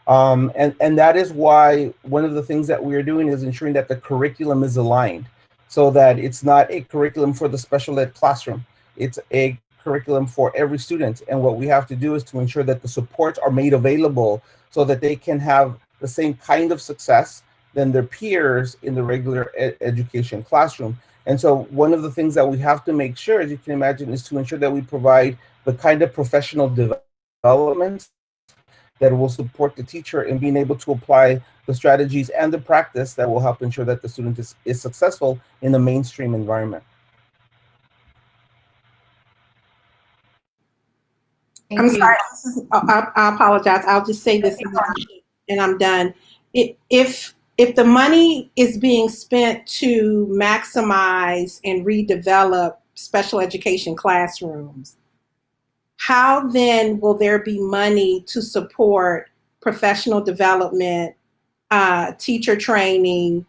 And that is why one of the things that we are doing is ensuring that the curriculum is aligned, so that it's not a curriculum for the special ed classroom. It's a curriculum for every student. And what we have to do is to ensure that the supports are made available so that they can have the same kind of success than their peers in the regular education classroom. And so one of the things that we have to make sure, as you can imagine, is to ensure that we provide the kind of professional development that will support the teacher in being able to apply the strategies and the practice that will help ensure that the student is successful in the mainstream environment. I'm sorry, I apologize. I'll just say this and I'm done. If the money is being spent to maximize and redevelop special education classrooms, how then will there be money to support professional development, teacher training,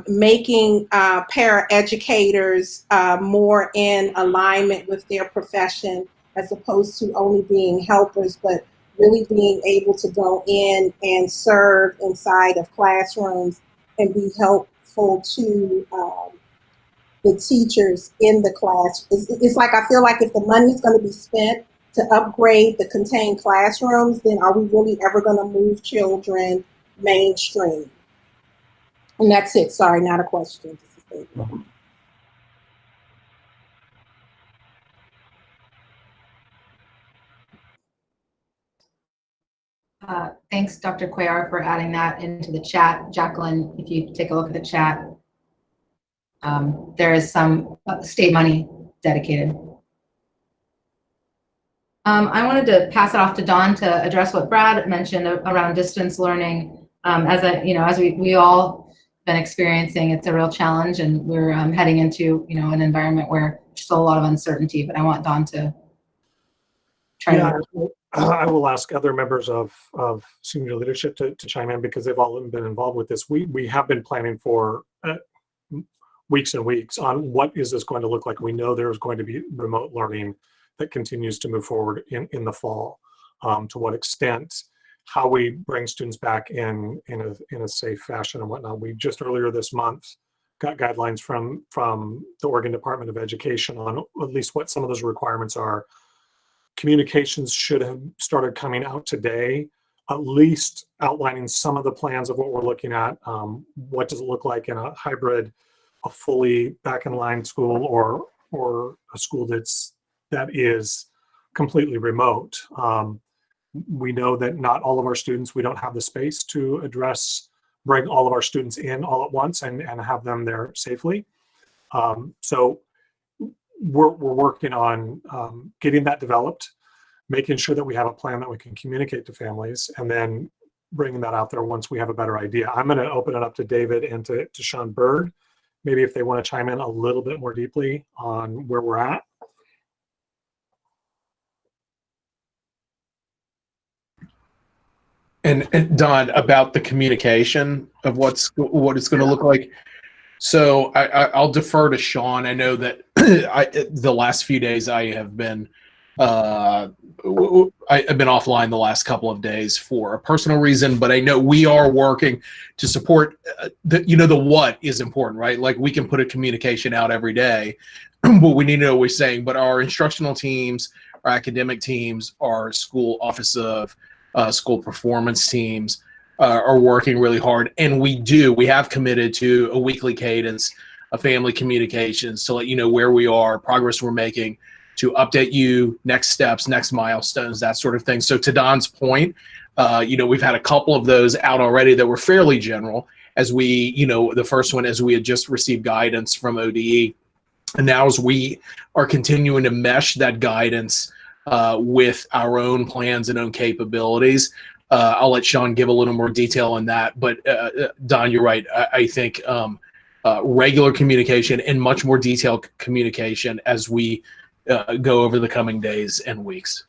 making paraeducators more in alignment with their profession, as opposed to only being helpers, but really being able to go in and serve inside of classrooms and be helpful to the teachers in the class? It's like, I feel like if the money is going to be spent to upgrade the contained classrooms, then are we really ever going to move children mainstream? And that's it. Sorry, not a question. Just a statement. Thanks, Dr. Cuellar, for adding that into the chat. Jacqueline, if you take a look at the chat, there is some state money dedicated. I wanted to pass it off to Dawn to address what Brad mentioned around distance learning. As we all been experiencing, it's a real challenge, and we're heading into an environment where there's still a lot of uncertainty. But I want Dawn to try to. I will ask other members of senior leadership to chime in, because they've all been involved with this. We have been planning for weeks and weeks on what is this going to look like. We know there's going to be remote learning that continues to move forward in the fall. To what extent, how we bring students back in a safe fashion and whatnot. We just earlier this month got guidelines from the Oregon Department of Education on at least what some of those requirements are. Communications should have started coming out today, at least outlining some of the plans of what we're looking at. What does it look like in a hybrid, a fully back in line school, or a school that is completely remote. We know that not all of our students, we don't have the space to bring all of our students in all at once and have them there safely. So we're working on getting that developed, making sure that we have a plan that we can communicate to families, and then bringing that out there once we have a better idea. I'm going to open it up to David and to Sean Bird, maybe if they want to chime in a little bit more deeply on where we're at. And Don, about the communication of what it's going to look like. So I'll defer to Sean. I know that the last few days I have been I've been offline the last couple of days for a personal reason, but I know we are working to support the what is important, right? Like, we can put a communication out every day, but we need to know what we're saying. But our instructional teams, our academic teams, our school office of school performance teams are working really hard, and we have committed to a weekly cadence of family communications to let you know where we are, progress we're making, to update you, next steps, next milestones, that sort of thing. So to Don's point, we've had a couple of those out already that were fairly general, as the first one, as we had just received guidance from ODE, and now as we are continuing to mesh that guidance with our own plans and own capabilities. I'll let Sean give a little more detail on that. But Don, you're right. I think regular communication and much more detailed communication as we go over the coming days and weeks.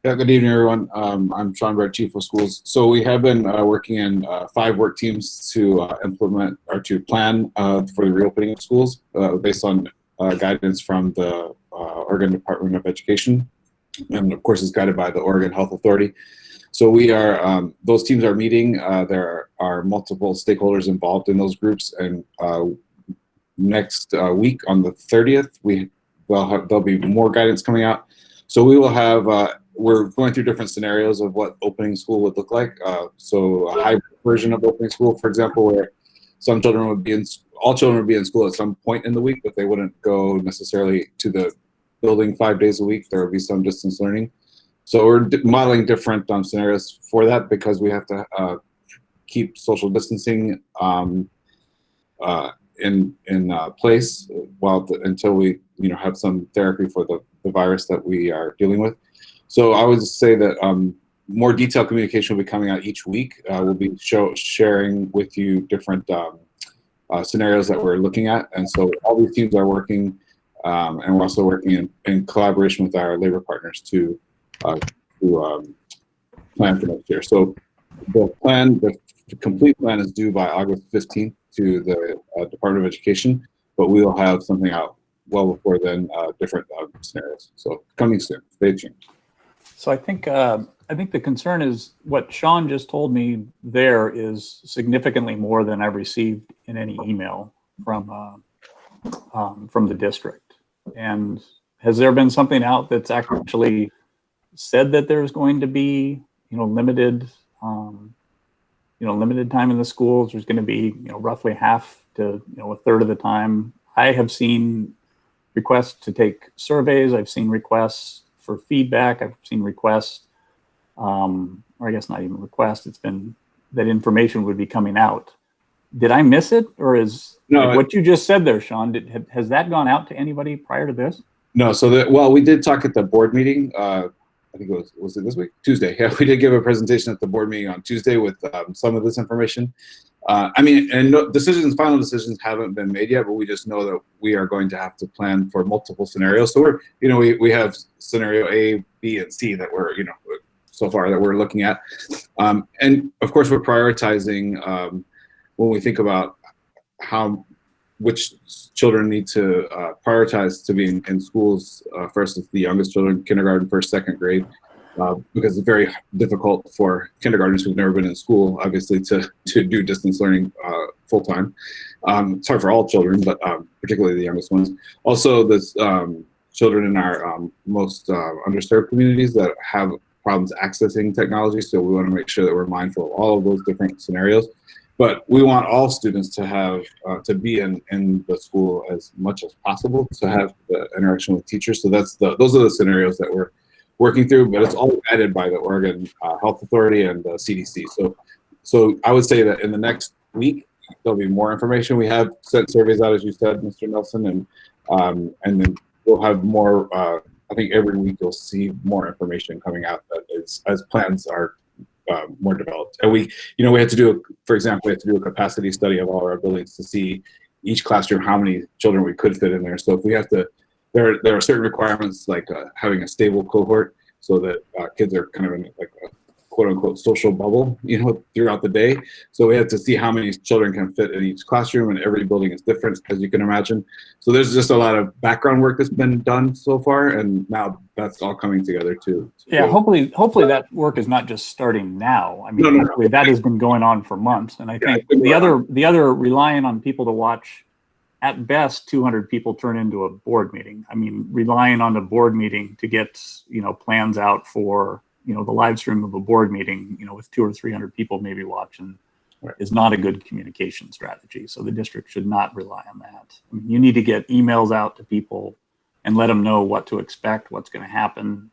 Yeah, good evening, everyone. I'm Sean Brett, Chief of Schools. So we have been working in 5 work teams to implement or to plan for the reopening of schools based on guidance from the Oregon Department of Education, and of course is guided by the Oregon Health Authority. So we are, those teams are meeting. There are multiple stakeholders involved in those groups, and next week on the 30th, there'll be more guidance coming out. So we will have, we're going through different scenarios of what opening school would look like. So a hybrid version of opening school, for example, where some children would be all children would be in school at some point in the week, but they wouldn't go necessarily to the building 5 days a week. There would be some distance learning. So we're modeling different scenarios for that because we have to keep social distancing in place until we have some therapy for the virus that we are dealing with. So I would say that more detailed communication will be coming out each week. We'll be sharing with you different scenarios that we're looking at, and so all these teams are working, and we're also working in collaboration with our labor partners to plan for next year. So the complete plan is due by August 15th to the Department of Education, but we will have something out well before then, different scenarios. So coming soon, stay tuned. So I think the concern is what Sean just told me there is significantly more than I've received in any email from the district. And has there been something out that's actually said that there's going to be limited limited time in the schools? There's going to be roughly half to a third of the time. I have seen requests to take surveys. I've seen requests for feedback. I've seen requests, or I guess not even requests. It's been that information would be coming out. Did I miss it, or is what you just said there, Sean? Has that gone out to anybody prior to this? No. So we did talk at the board meeting. I think it was it this week? Tuesday. Yeah, we did give a presentation at the board meeting on Tuesday with some of this information. Final decisions haven't been made yet, but we just know that we are going to have to plan for multiple scenarios. So we have scenario A, B, and C that we're so far that we're looking at, and of course we're prioritizing when we think about which children need to prioritize to be in schools. First, it's the youngest children, kindergarten, first, second grade. Because it's very difficult for kindergartners who've never been in school, obviously, to do distance learning full time. It's hard for all children, but particularly the youngest ones. Also, there's children in our most underserved communities that have problems accessing technology. So we want to make sure that we're mindful of all of those different scenarios. But we want all students to have to be in the school as much as possible, to have the interaction with teachers. So those are the scenarios that we're working through, but it's all guided by the Oregon Health Authority and the CDC. So I would say that in the next week, there'll be more information. We have sent surveys out, as you said, Mr. Nelson, and then we'll have more, I think every week you'll see more information coming out that is, as plans are more developed. And we had to do, for example, we had to do a capacity study of all our buildings to see each classroom, how many children we could fit in there. So if we have to, there are certain requirements like having a stable cohort so that kids are kind of in like a quote unquote social bubble, throughout the day. So we have to see how many children can fit in each classroom, and every building is different, as you can imagine. So there's just a lot of background work that's been done so far, and now that's all coming together too. Yeah, hopefully that work is not just starting now. I mean, hopefully that has been going on for months. And I think the other relying on people to watch, at best, 200 people turn into a board meeting. I mean, relying on the board meeting to get, plans out for, the live stream of a board meeting, with 200 or 300 people maybe watching is not a good communication strategy. So the district should not rely on that. I mean, you need to get emails out to people and let them know what to expect, what's going to happen,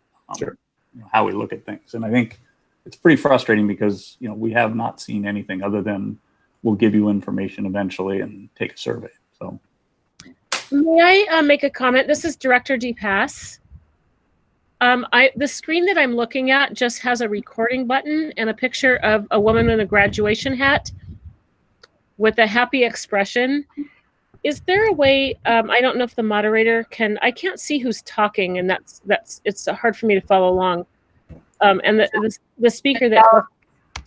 how we look at things. And I think it's pretty frustrating because, we have not seen anything other than we'll give you information eventually and take a survey. So, may I make a comment? This is Director DePass. The screen that I'm looking at just has a recording button and a picture of a woman in a graduation hat. with a happy expression. Is there a way, I don't know if the moderator can, I can't see who's talking, and it's hard for me to follow along. And the speaker that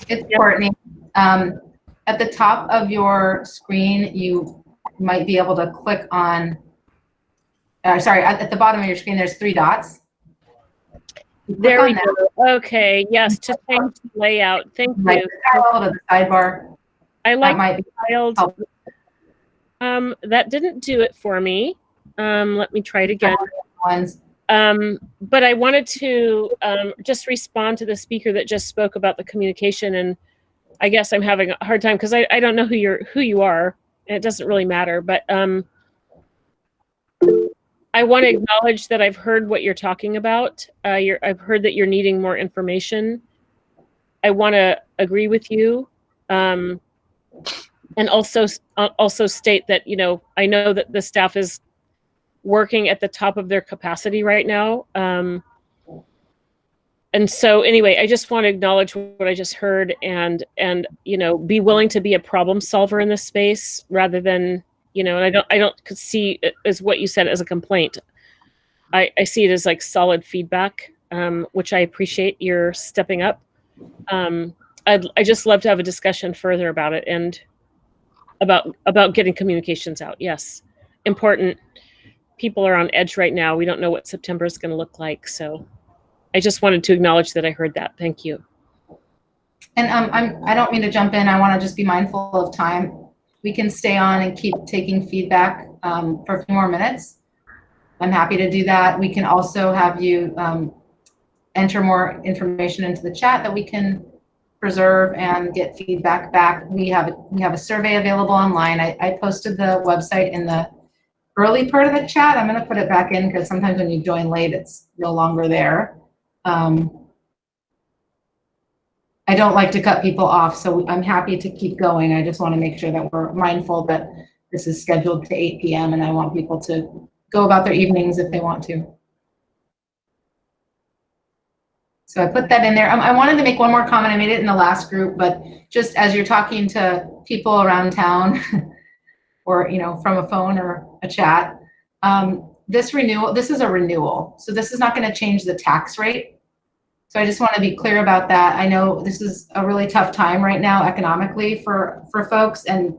it's Courtney. At the top of your screen, you might be able to click on, sorry, at the bottom of your screen, there's 3 dots. There we go. Okay, yes, to change the layout. Thank you. To the sidebar. I like might be tiled. That didn't do it for me. Let me try it again. But I wanted to just respond to the speaker that just spoke about the communication, and I guess I'm having a hard time because I don't know who you are, and it doesn't really matter. But I want to acknowledge that I've heard what you're talking about. I've heard that you're needing more information. I want to agree with you, and also state that I know that the staff is working at the top of their capacity right now. And so anyway, I just want to acknowledge what I just heard and be willing to be a problem solver in this space rather than and I don't see it as what you said as a complaint. I see it as like solid feedback, which I appreciate your stepping up. I just love to have a discussion further about it and about getting communications out. Yes, important. People are on edge right now. We don't know what September is going to look like. So I just wanted to acknowledge that I heard that. Thank you. And I don't mean to jump in. I want to just be mindful of time. We can stay on and keep taking feedback for a few more minutes. I'm happy to do that. We can also have you enter more information into the chat that we can preserve and get feedback back. We have a survey available online. I posted the website in the early part of the chat. I'm going to put it back in because sometimes when you join late, it's no longer there. I don't like to cut people off, so I'm happy to keep going. I just want to make sure that we're mindful that this is scheduled to 8 p.m. and I want people to go about their evenings if they want to. So I put that in there. I wanted to make one more comment. I made it in the last group, but just as you're talking to people around town or, from a phone or a chat, this is a renewal. So this is not going to change the tax rate. So I just want to be clear about that. I know this is a really tough time right now economically for folks, and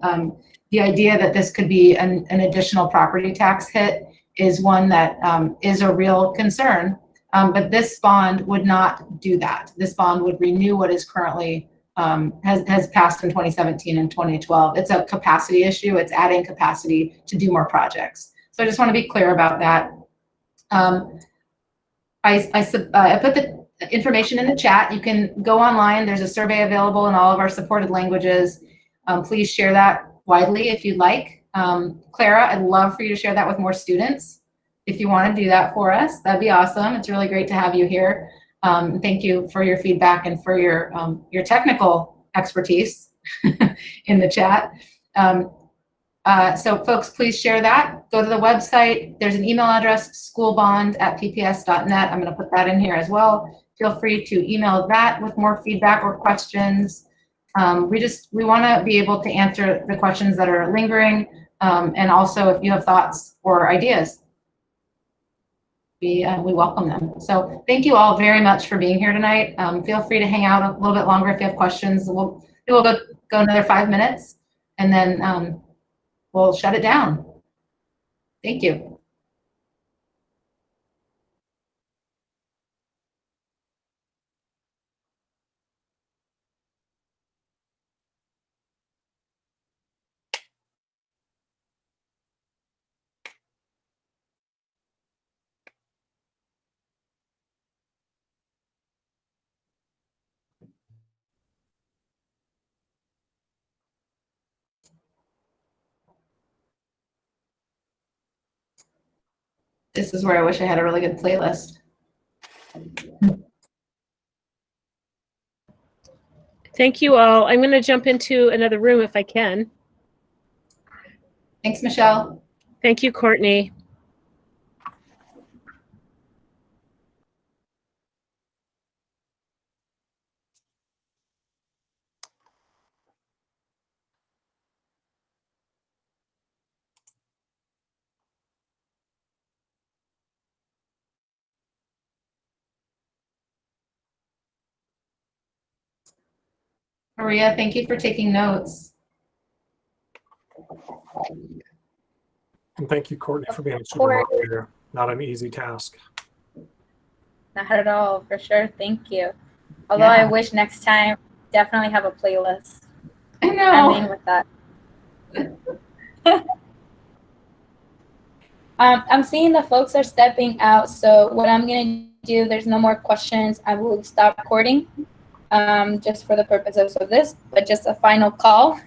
the idea that this could be an additional property tax hit is one that is a real concern. But this bond would not do that. This bond would renew what is currently has passed in 2017 and 2012. It's a capacity issue. It's adding capacity to do more projects. So I just want to be clear about that. I put the information in the chat. You can go online. There's a survey available in all of our supported languages. Please share that widely if you'd like. Clara, I'd love for you to share that with more students. If you want to do that for us, that'd be awesome. It's really great to have you here. Thank you for your feedback and for your technical expertise in the chat. So folks, please share that. Go to the website. There's an email address, schoolbond@pps.net. I'm going to put that in here as well. Feel free to email that with more feedback or questions. We want to be able to answer the questions that are lingering, and also if you have thoughts or ideas, we welcome them. So thank you all very much for being here tonight. Feel free to hang out a little bit longer if you have questions. We'll go another 5 minutes, and then we'll shut it down. Thank you. This is where I wish I had a really good playlist. Thank you all. I'm going to jump into another room if I can. Thanks, Michelle. Thank you, Courtney. Maria, thank you for taking notes. And thank you, Courtney, for being a super moderator. Not an easy task. Not at all, for sure. Thank you. Although I wish next time definitely have a playlist. I know. I'm in with that. I'm seeing the folks are stepping out, so what I'm gonna do, there's no more questions, I will stop recording, just for the purposes of this, but just a final call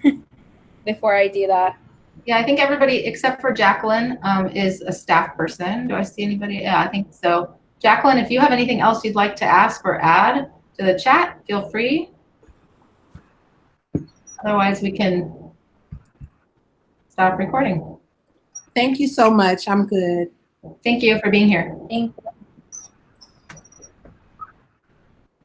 before I do that. Yeah, I think everybody except for Jacqueline is a staff person. Do I see anybody? Yeah, I think so. Jacqueline, if you have anything else you'd like to ask or add to the chat, feel free. Otherwise, we can stop recording. Thank you so much. I'm good. Thank you for being here. Thank